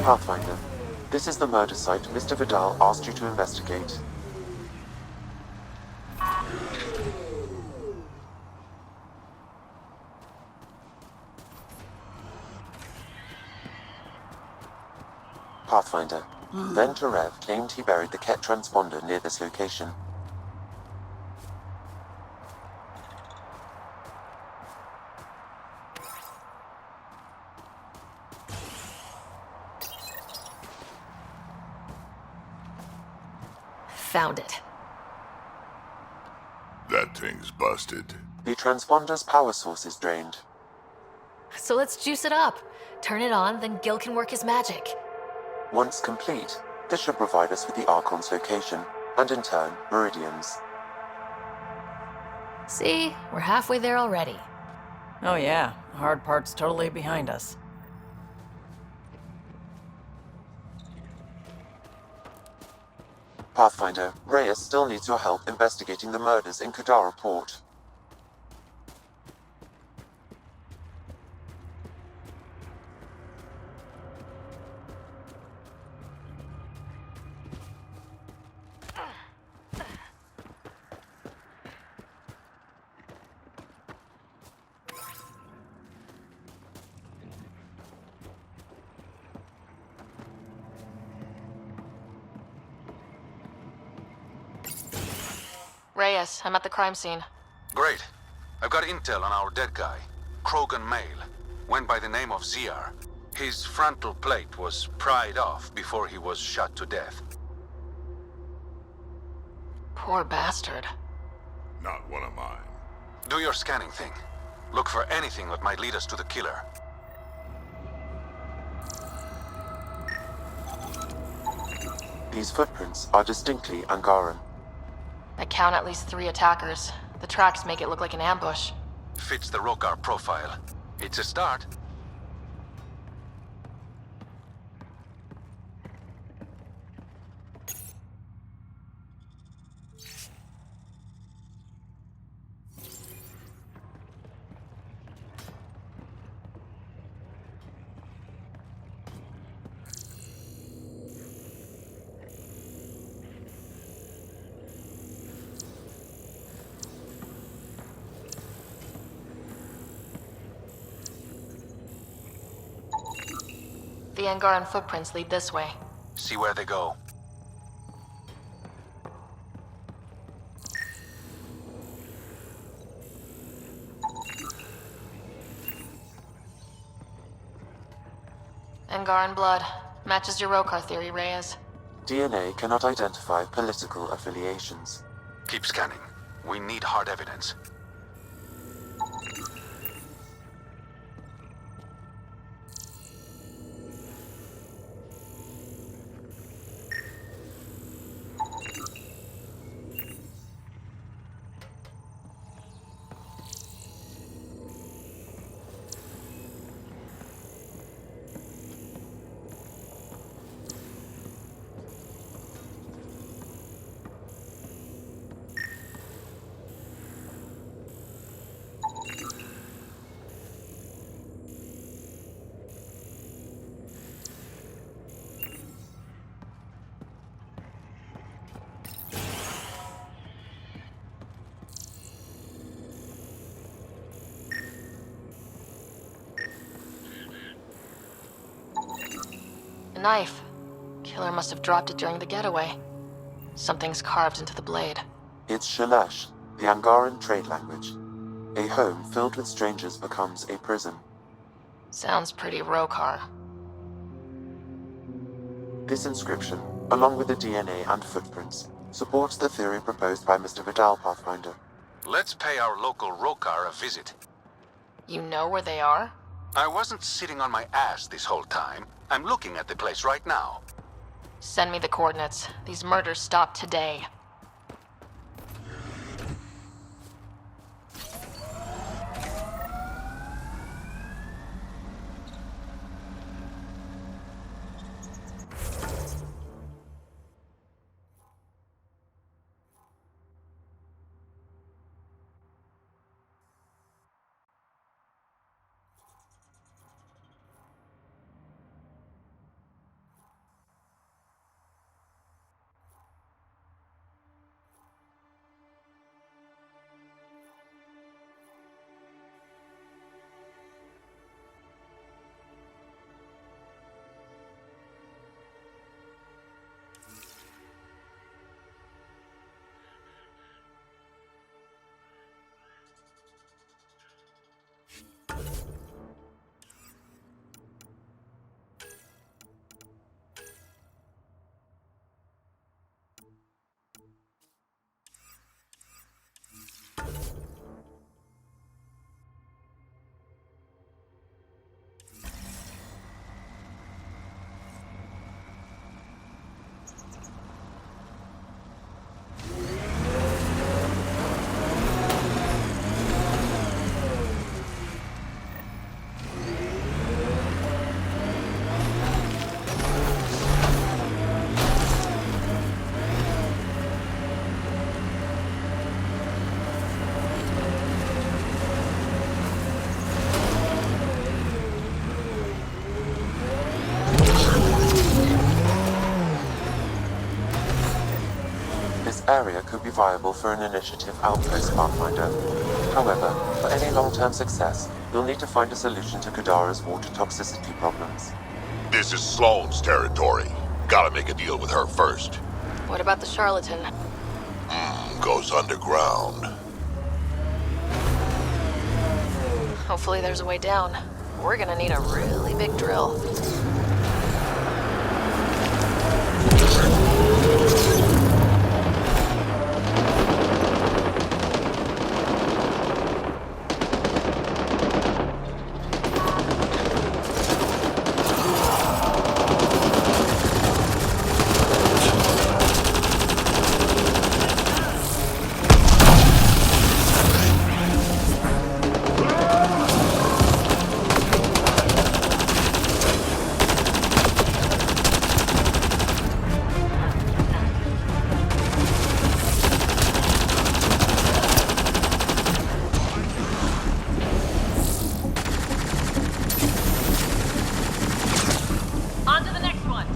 Pathfinder, this is the murder site Mr. Vidal asked you to investigate. Pathfinder, then Tarev claimed he buried the Ket transponder near this location. Found it. That thing's busted. The transponder's power source is drained. So let's juice it up. Turn it on, then Gil can work his magic. Once complete, this should provide us with the Archon's location, and in turn, Meridian's. See? We're halfway there already. Oh yeah, the hard part's totally behind us. Pathfinder, Reyes still needs your help investigating the murders in Kadara Port. Reyes, I'm at the crime scene. Great. I've got intel on our dead guy. Krogan male. Went by the name of Ziar. His frontal plate was pried off before he was shot to death. Poor bastard. Not one of mine. Do your scanning thing. Look for anything that might lead us to the killer. These footprints are distinctly Angaran. I count at least 3 attackers. The tracks make it look like an ambush. Fits the Rokar profile. It's a start. The Angaran footprints lead this way. See where they go. Angaran blood. Matches your Rokar theory, Reyes. DNA cannot identify political affiliations. Keep scanning. We need hard evidence. A knife. Killer must have dropped it during the getaway. Something's carved into the blade. It's Shalash, the Angaran trade language. A home filled with strangers becomes a prison. Sounds pretty Rokar. This inscription, along with the DNA and footprints, supports the theory proposed by Mr. Vidal, Pathfinder. Let's pay our local Rokar a visit. You know where they are? I wasn't sitting on my ass this whole time. I'm looking at the place right now. Send me the coordinates. These murders stop today. area could be viable for an initiative outpost, Pathfinder. However, for any long-term success, you'll need to find a solution to Kadara's water toxicity problems. This is Sloane's territory. Gotta make a deal with her first. What about the charlatan? Goes underground. Hopefully there's a way down. We're gonna need a really big drill. On to the next one.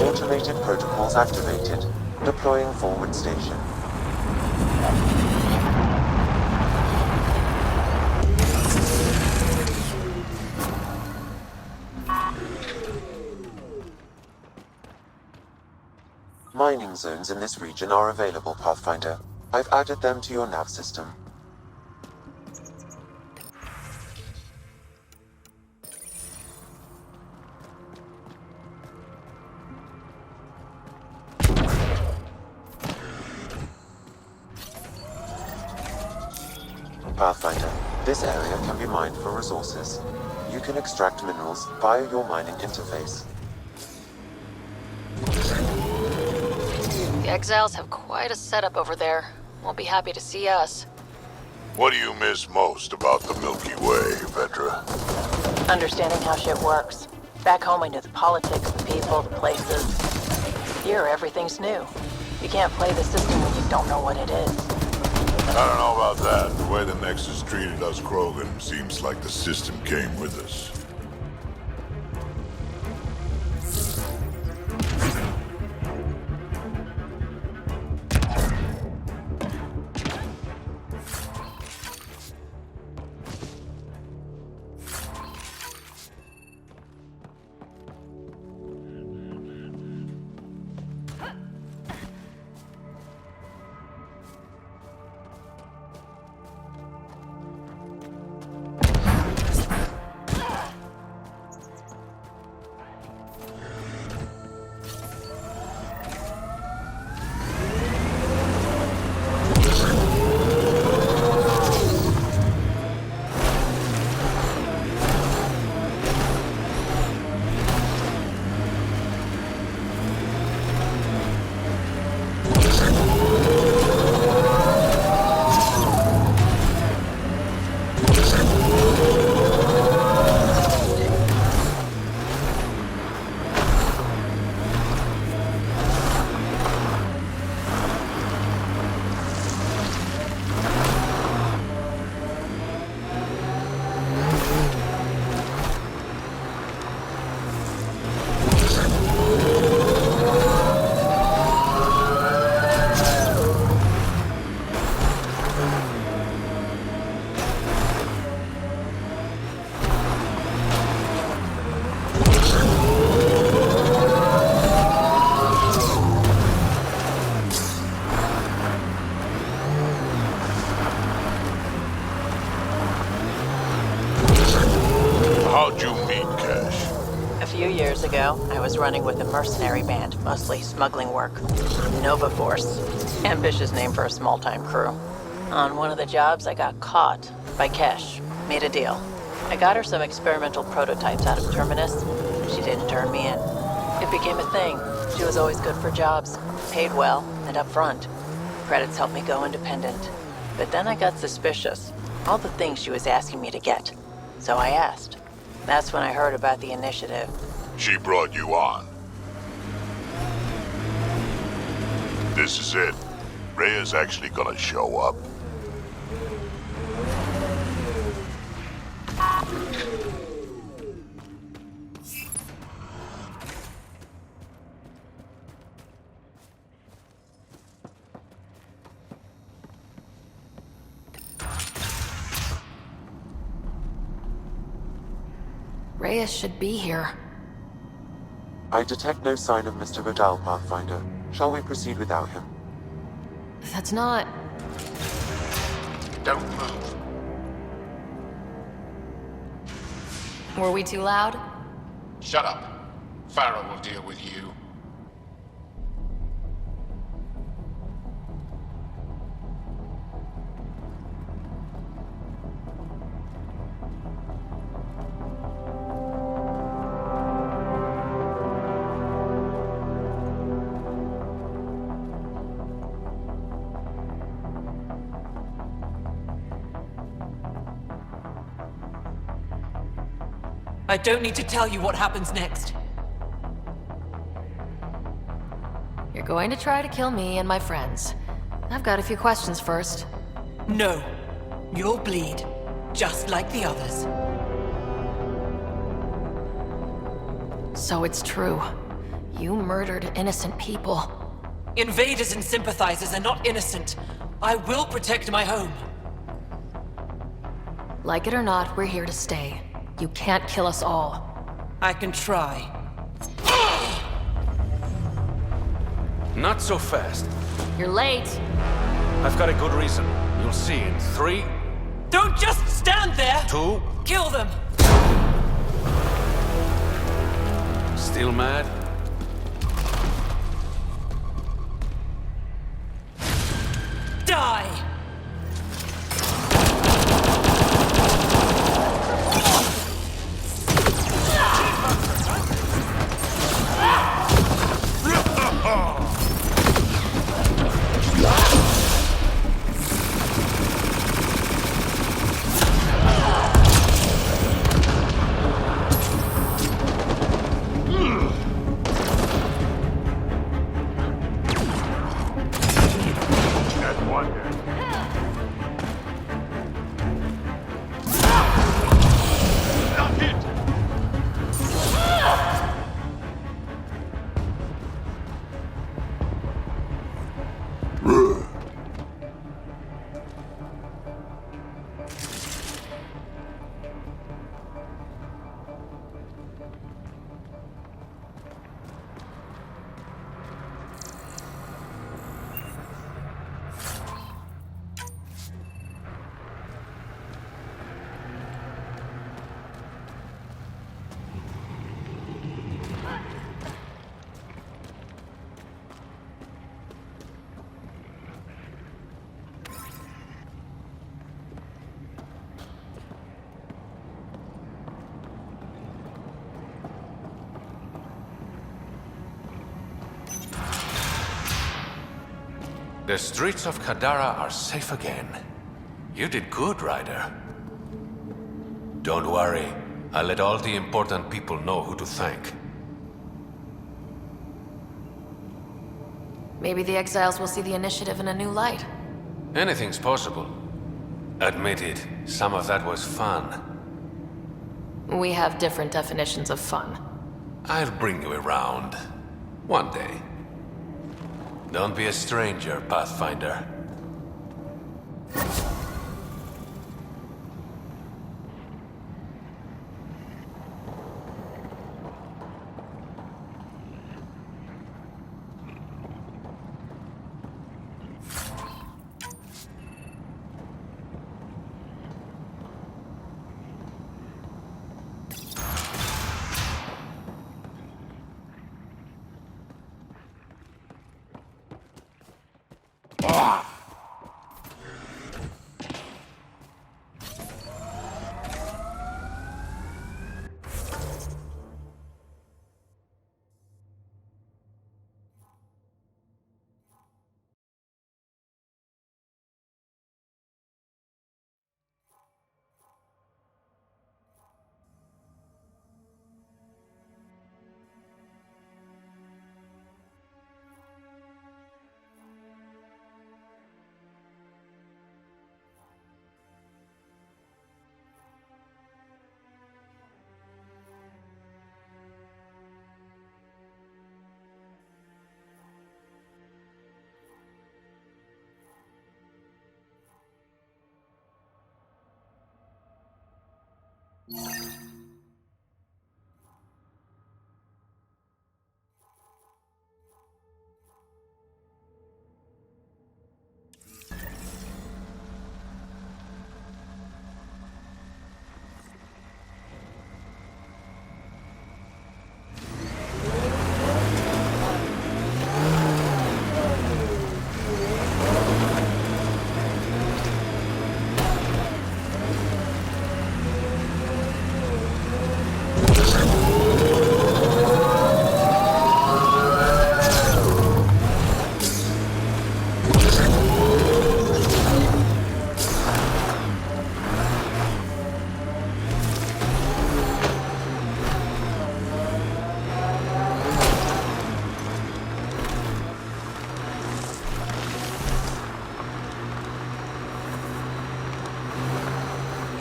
Automated protocols activated. Deploying forward station. Mining zones in this region are available, Pathfinder. I've added them to your nav system. Pathfinder, this area can be mined for resources. You can extract minerals via your mining interface. The exiles have quite a setup over there. Won't be happy to see us. What do you miss most about the Milky Way, Vedra? Understanding how shit works. Back home I knew the politics, the people, the places. Here, everything's new. You can't play the system when you don't know what it is. I don't know about that. The way the Nexus treated us Krogan seems like the system came with us. ago, I was running with a mercenary band, mostly smuggling work. Nova Force. Ambitious name for a small-time crew. On one of the jobs, I got caught by Kesh. Made a deal. I got her some experimental prototypes out of Terminus. She didn't turn me in. It became a thing. She was always good for jobs, paid well, and upfront. Credits helped me go independent. But then I got suspicious. All the things she was asking me to get. So I asked. That's when I heard about the initiative. She brought you on. This is it. Rhea's actually gonna show up. Reyes should be here. I detect no sign of Mr. Vidal, Pathfinder. Shall we proceed without him? That's not... Don't move. Were we too loud? Shut up. Farah will deal with you. I don't need to tell you what happens next. You're going to try to kill me and my friends. I've got a few questions first. No. You'll bleed, just like the others. So it's true. You murdered innocent people. Invaders and sympathizers are not innocent. I will protect my home. Like it or not, we're here to stay. You can't kill us all. I can try. Not so fast. You're late. I've got a good reason. You'll see in 3, Don't just stand there! 2... Kill them! Still mad? Die! The streets of Kadara are safe again. You did good, Ryder. Don't worry. I'll let all the important people know who to thank. Maybe the exiles will see the initiative in a new light. Anything's possible. Admit it, some of that was fun. We have different definitions of fun. I'll bring you around. One day. Don't be a stranger, Pathfinder.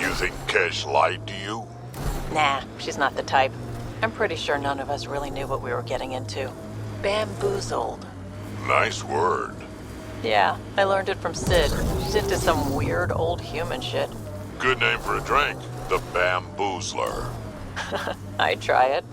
You think Kesh lied to you? Nah, she's not the type. I'm pretty sure none of us really knew what we were getting into. Bamboozled. Nice word. Yeah, I learned it from Sid. She's into some weird old human shit. Good name for a drink. The Bamboozler. I'd try it.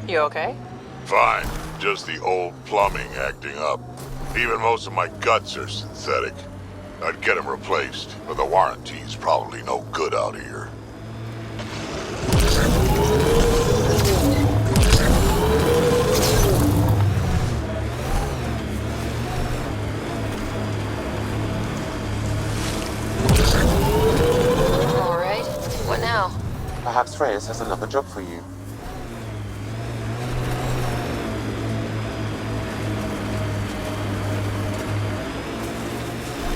You okay? Fine. Just the old plumbing acting up. Even most of my guts are synthetic. I'd get them replaced, but the warranty's probably no good out here. All right. What now? Perhaps Reyes has another job for you.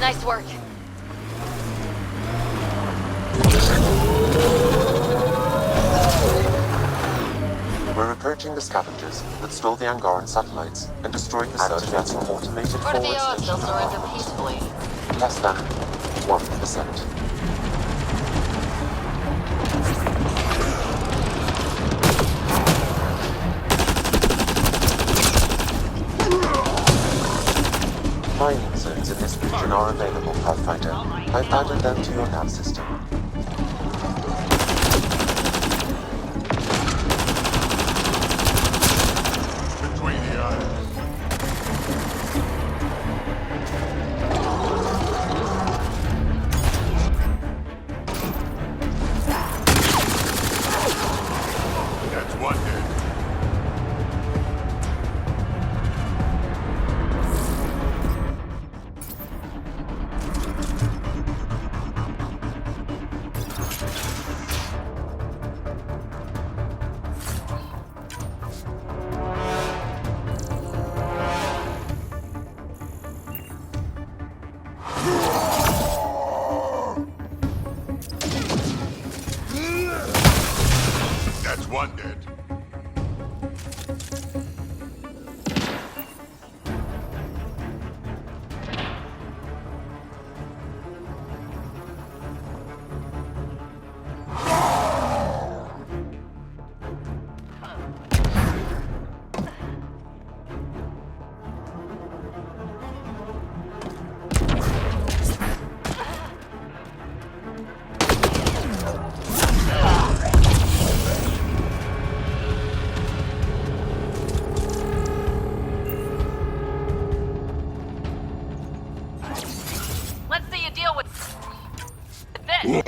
Nice work. We're approaching the scavengers that stole the Angaran satellites and destroying the activating automated What are the forward odds they'll station. surrender peacefully? Less than 1%. Mining zones in this region are available, Pathfinder. Pathfinder. I've added them to your nav system. Between the eyes. That's one dead. That's one dead. Let's see you deal with this.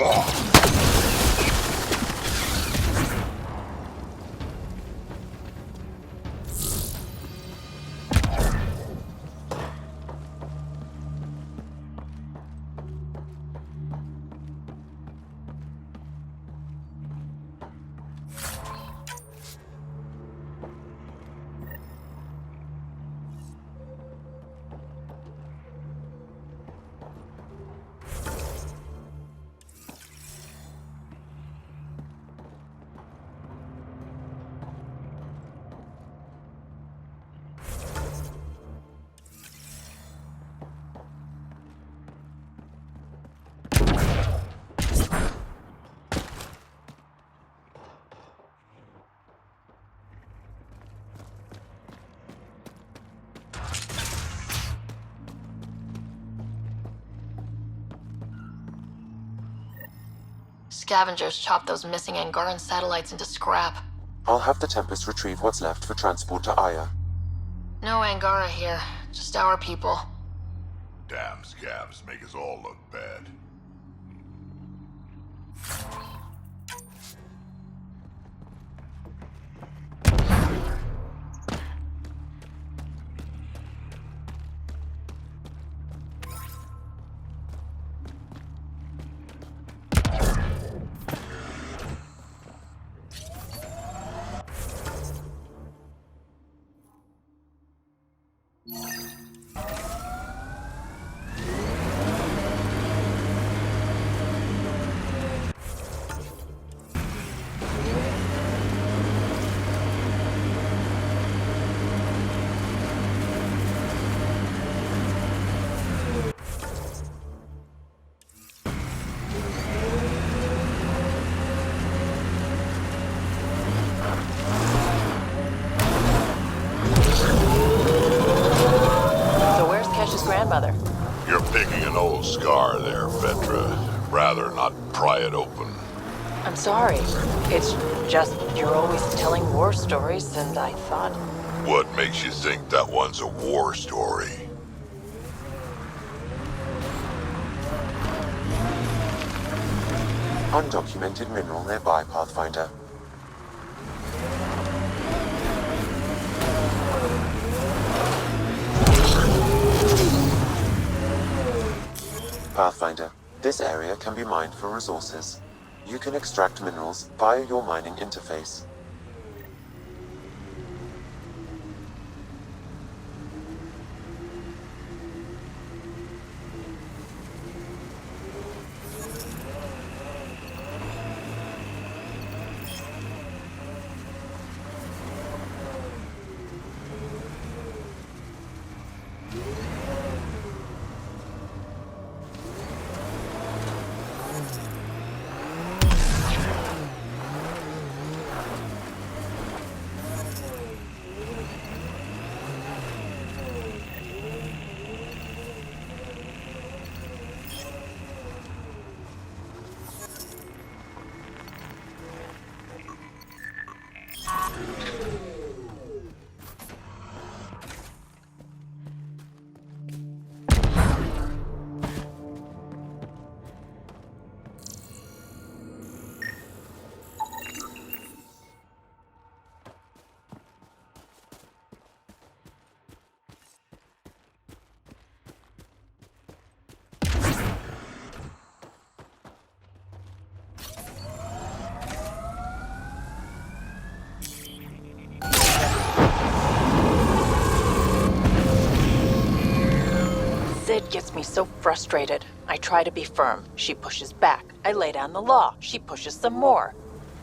Scavengers chopped those missing Angaran satellites into scrap. I'll have the Tempest retrieve what's left for transport to Aya. No Angara here, just our people. Damn scavs make us all look bad. Grandmother. You're picking an old scar there, Vetra. Rather not pry it open. I'm sorry. It's just you're always telling war stories, and I thought... What makes you think that one's a war story? Undocumented mineral nearby, Pathfinder. Pathfinder, this area can be mined for resources. You can extract minerals via your mining interface. gets me so frustrated. I try to be firm. She pushes back. I lay down the law. She pushes some more.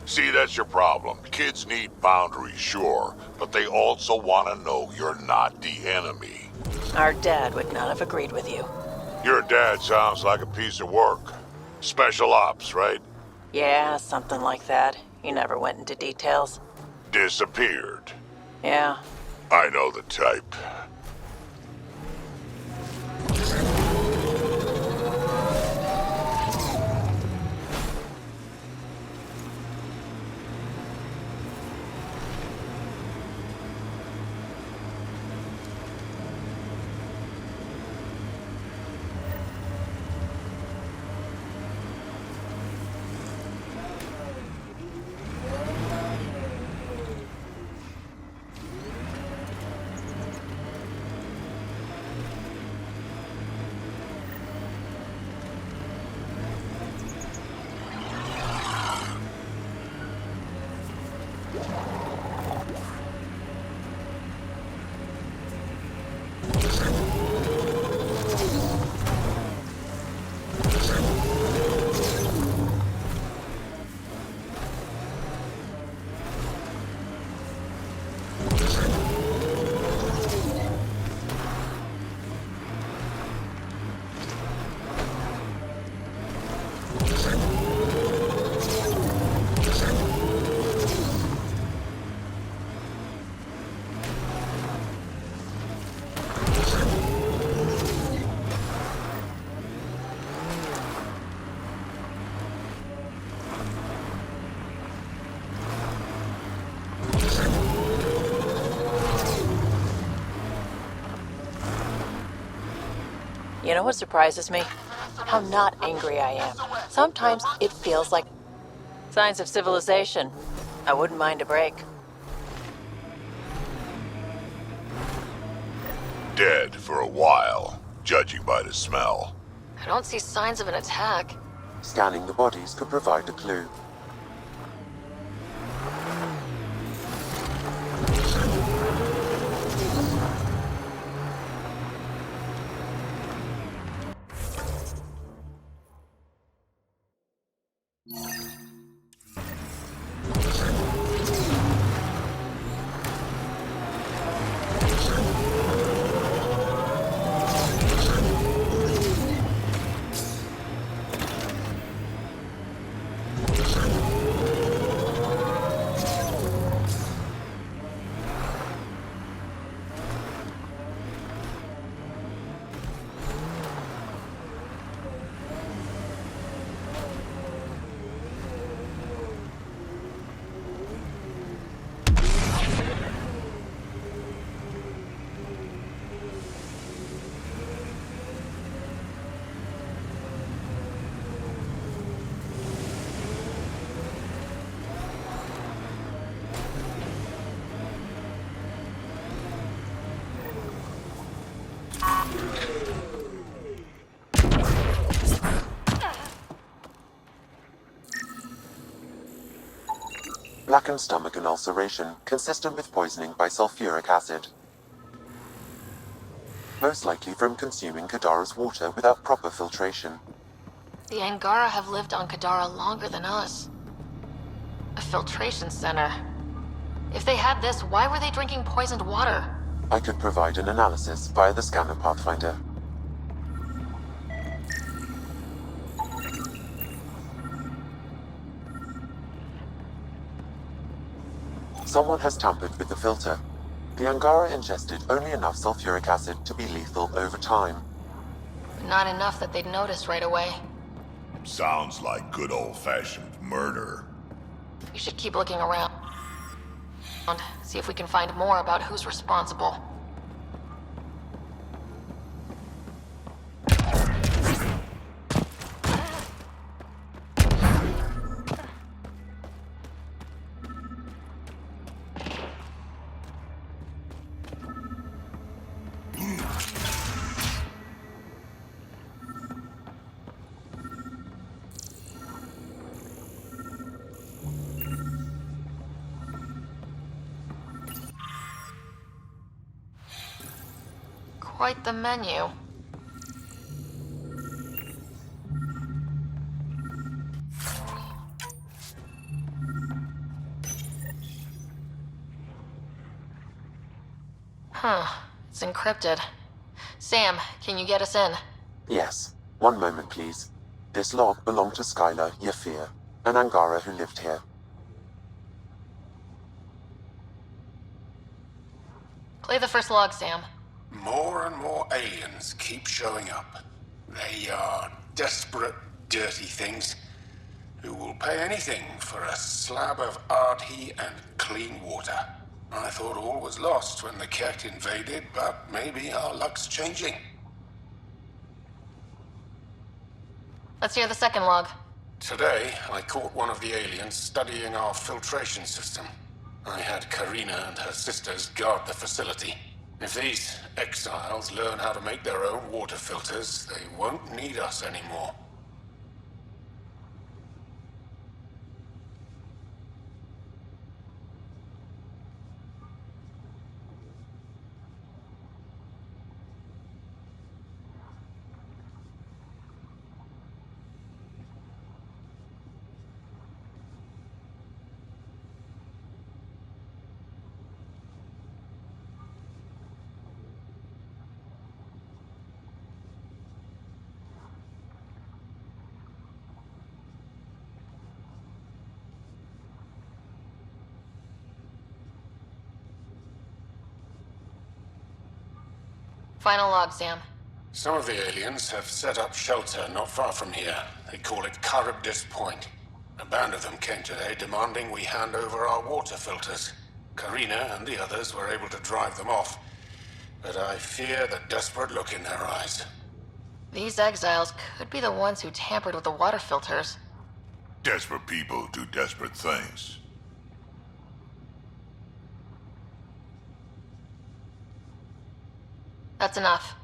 See, that's your problem. Kids need boundaries, sure, but they also want to know you're not the enemy. Our dad would not have agreed with you. Your dad sounds like a piece of work. Special ops, right? Yeah, something like that. He never went into details. Disappeared. Yeah. I know the type. You know what surprises me? How not angry I am. Sometimes it feels like signs of civilization. I wouldn't mind a break. Dead for a while, judging by the smell. I don't see signs of an attack. Scanning the bodies could provide a clue. Blackened stomach and ulceration, consistent with poisoning by sulfuric acid. Most likely from consuming Kadara's water without proper filtration. The Angara have lived on Kadara longer than us. A filtration center. If they had this, why were they drinking poisoned water? I could provide an analysis via the scanner Pathfinder. Someone has tampered with the filter. The Angara ingested only enough sulfuric acid to be lethal over time. Not enough that they'd notice right away. Sounds like good old-fashioned murder. We should keep looking around. See if we can find more about who's responsible. Quite the menu. It's encrypted. Sam, can you get us in? Yes. One moment, please. This log belonged to Skylar Yafir, an Angara who lived here. Play the first log, Sam. More and more aliens keep showing up. They are desperate, dirty things who will pay anything for a slab of Ardhi and clean water. I thought all was lost when the Ket invaded, but maybe our luck's changing. Let's hear the second log. Today, I caught one of the aliens studying our filtration system. I had Karina and her sisters guard the facility. If these exiles learn how to make their own water filters, they won't need us anymore. Final log, Sam. Some of the aliens have set up shelter not far from here. They call it Charybdis Point. A band of them came today demanding we hand over our water filters. Karina and the others were able to drive them off, but I fear the desperate look in their eyes. These exiles could be the ones who tampered with the water filters. Desperate people do desperate things. That's enough.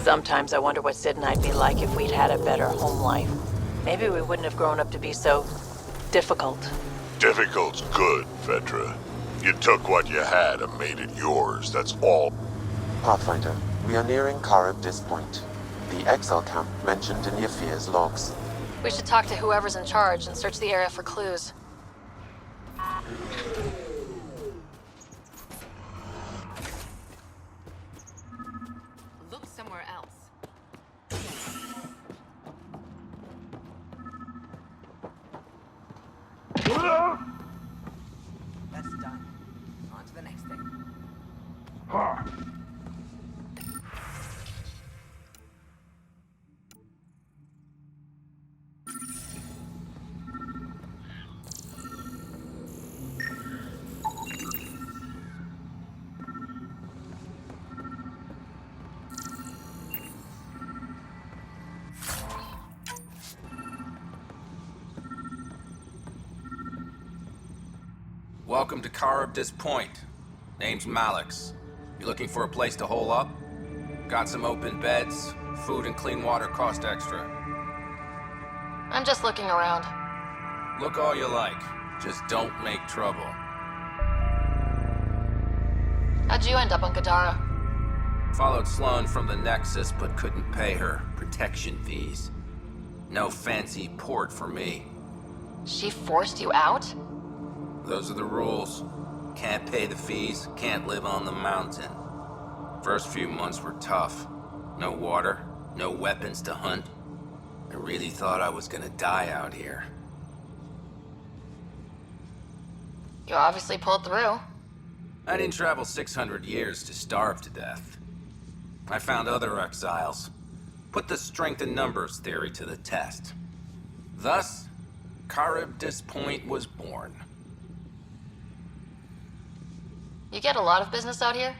Sometimes I wonder what Sid and I'd be like if we'd had a better home life. Maybe we wouldn't have grown up to be so difficult. Difficult's good, Vetra. You took what you had and made it yours, that's all. Pathfinder, we are nearing Charybdis Point, the exile camp mentioned in Yafir's logs. We should talk to whoever's in charge and search the area for clues. Look somewhere else. That's done. On to the next thing. Welcome to Charybdis Point. Name's Malix. You looking for a place to hole up? Got some open beds. Food and clean water cost extra. I'm just looking around. Look all you like. Just don't make trouble. How'd you end up on Kadara? Followed Sloan from the Nexus, but couldn't pay her. Protection fees. No fancy port for me. She forced you out? Those are the rules. Can't pay the fees, can't live on the mountain. First few months were tough. No water, no weapons to hunt. I really thought I was gonna die out here. You obviously pulled through. I didn't travel 600 years to starve to death. I found other exiles. Put the strength in numbers theory to the test. Thus, Charybdis Point was born. You get a lot of business out here?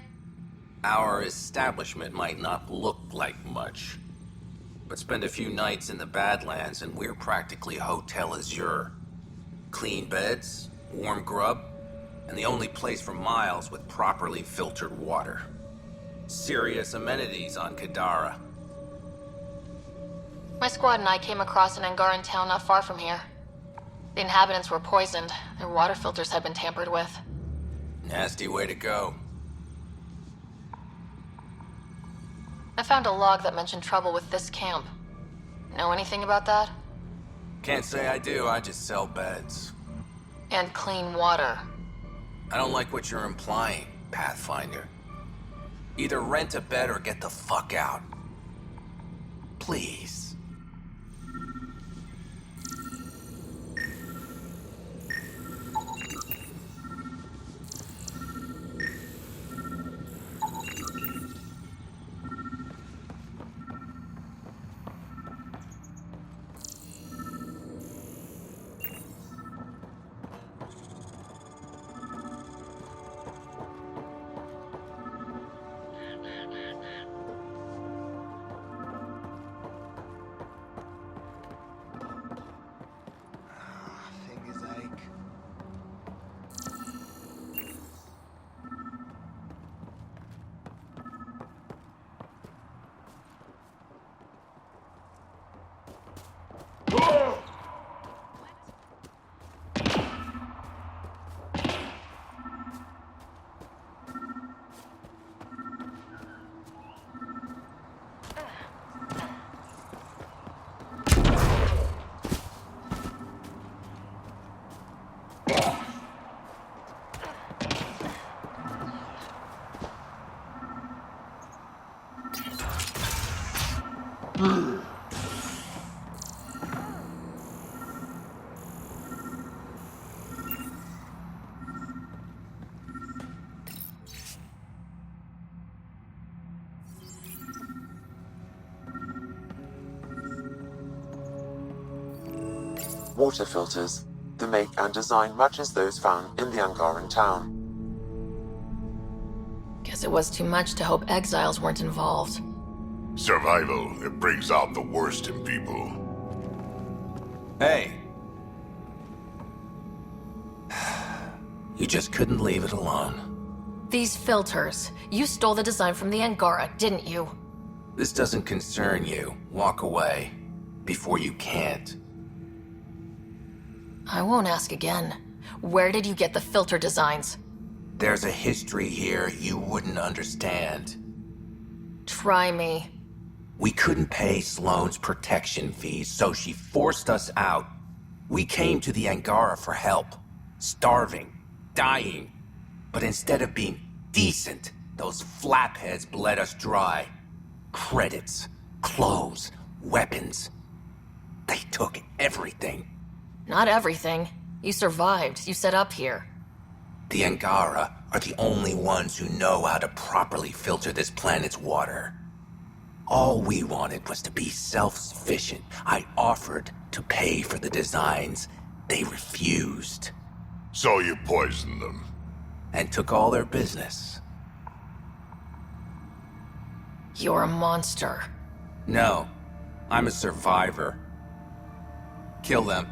Our establishment might not look like much, but spend a few nights in the Badlands and we're practically Hotel Azure. Clean beds, warm grub, and the only place for miles with properly filtered water. Serious amenities on Kadara. My squad and I came across an Angaran town not far from here. The inhabitants were poisoned. Their water filters had been tampered with. Nasty way to go. I found a log that mentioned trouble with this camp. Know anything about that? Can't say I do, I just sell beds. And clean water. I don't like what you're implying, Pathfinder. Either rent a bed or get the fuck out. Please. Water filters. The make and design matches those found in the Angaran town. Guess it was too much to hope exiles weren't involved. Survival, it brings out the worst in people. Hey. You just couldn't leave it alone. These filters. You stole the design from the Angara, didn't you? This doesn't concern you. Walk away. Before you can't. I won't ask again. Where did you get the filter designs? There's a history here you wouldn't understand. Try me. We couldn't pay Sloane's protection fees, so she forced us out. We came to the Angara for help. Starving. Dying. But instead of being decent, those flapheads bled us dry. Credits. Clothes. Weapons. They took everything. Not everything. You survived. You set up here. The Angara are the only ones who know how to properly filter this planet's water. All we wanted was to be self-sufficient. I offered to pay for the designs. They refused. So you poisoned them. And took all their business. You're a monster. No, I'm a survivor. Kill them.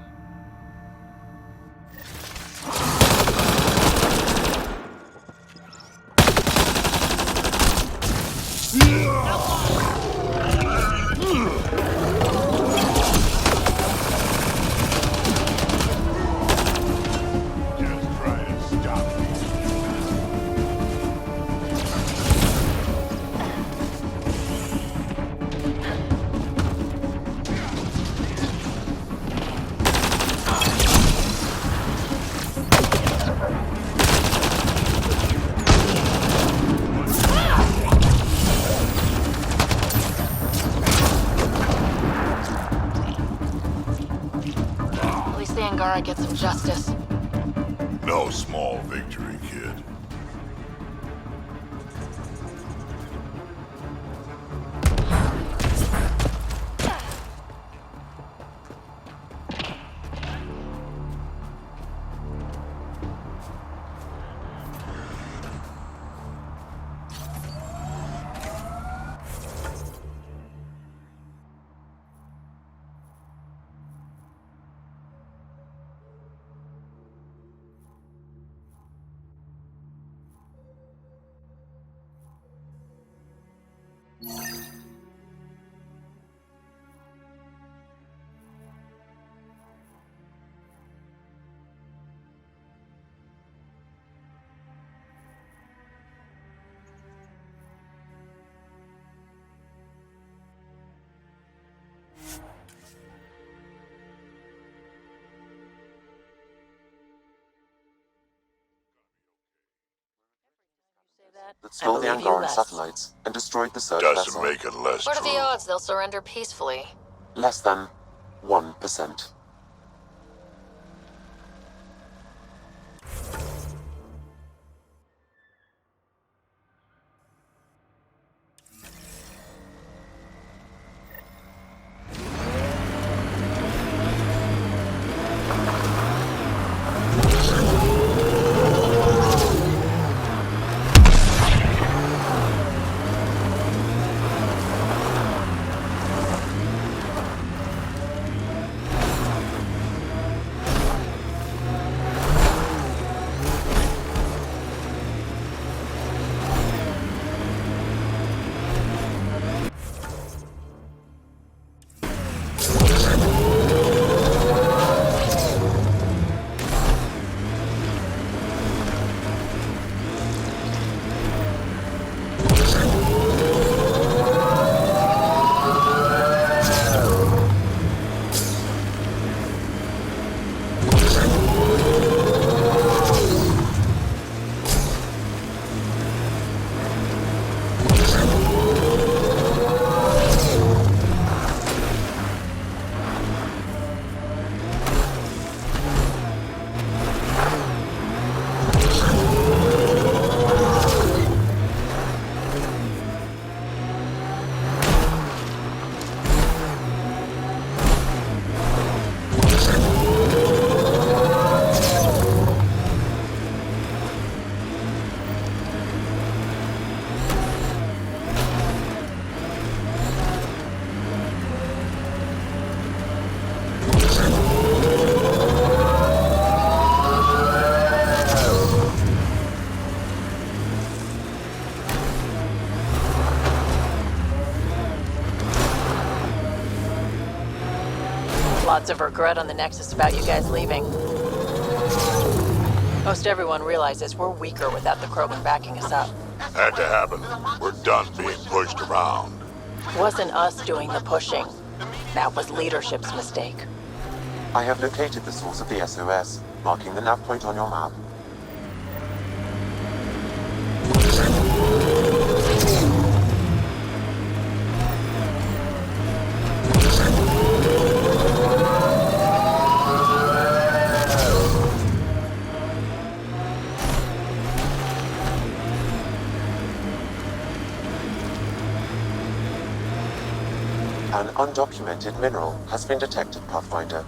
Kadara get some justice. No small victory, kid. That I stole the believe you Angaran less. satellites and destroyed the search Doesn't vessel. make it less What are true. the odds they'll surrender peacefully? Less than 1%. Lots of regret on the Nexus about you guys leaving. Most everyone realizes we're weaker without the Krogan backing us up. Had to happen. We're done being pushed around. Wasn't us doing the pushing. That was leadership's mistake. I have located the source of the SOS, marking the nav point on your map. An undocumented mineral has been detected, Pathfinder.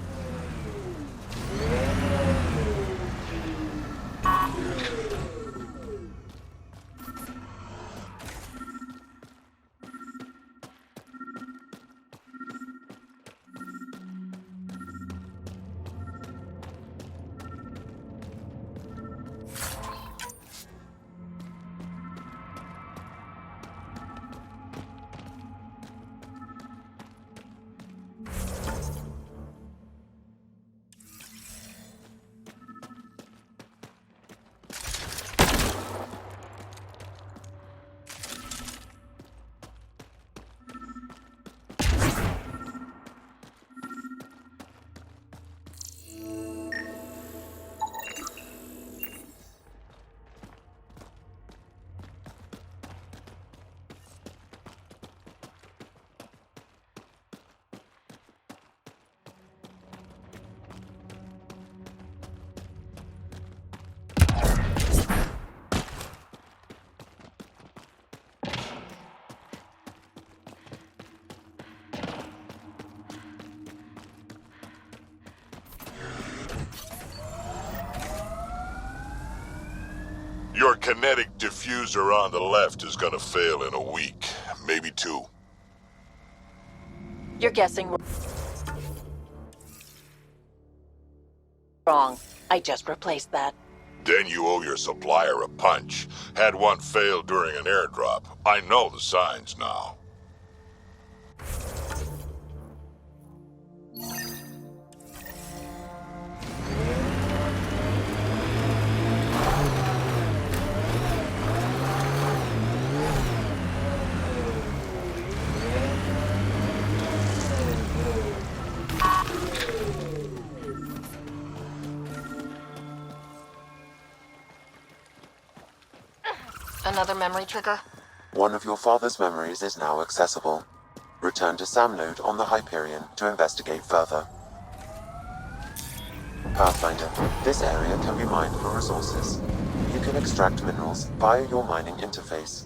Your kinetic diffuser on the left is gonna fail in a week, maybe 2. You're guessing wrong. I just replaced that. Then you owe your supplier a punch. Had one fail during an airdrop. I know the signs now. Another memory trigger? One of your father's memories is now accessible. Return to Sam Node on the Hyperion to investigate further. Pathfinder, this area can be mined for resources. You can extract minerals via your mining interface.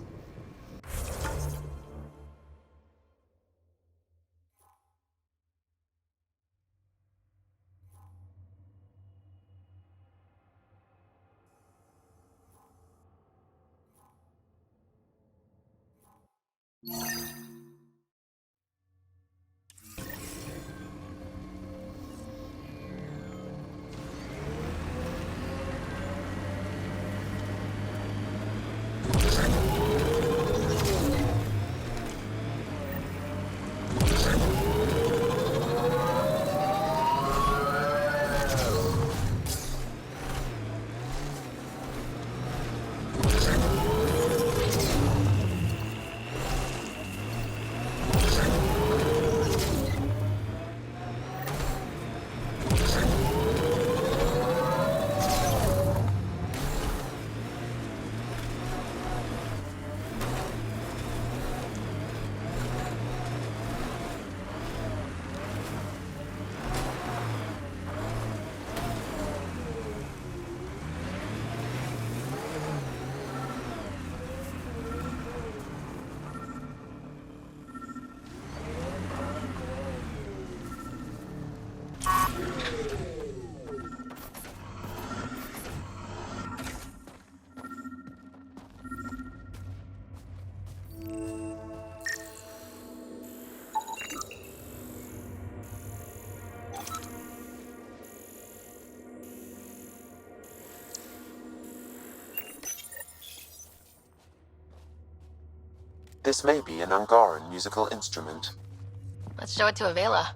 This may be an Angaran musical instrument. Let's show it to Avela.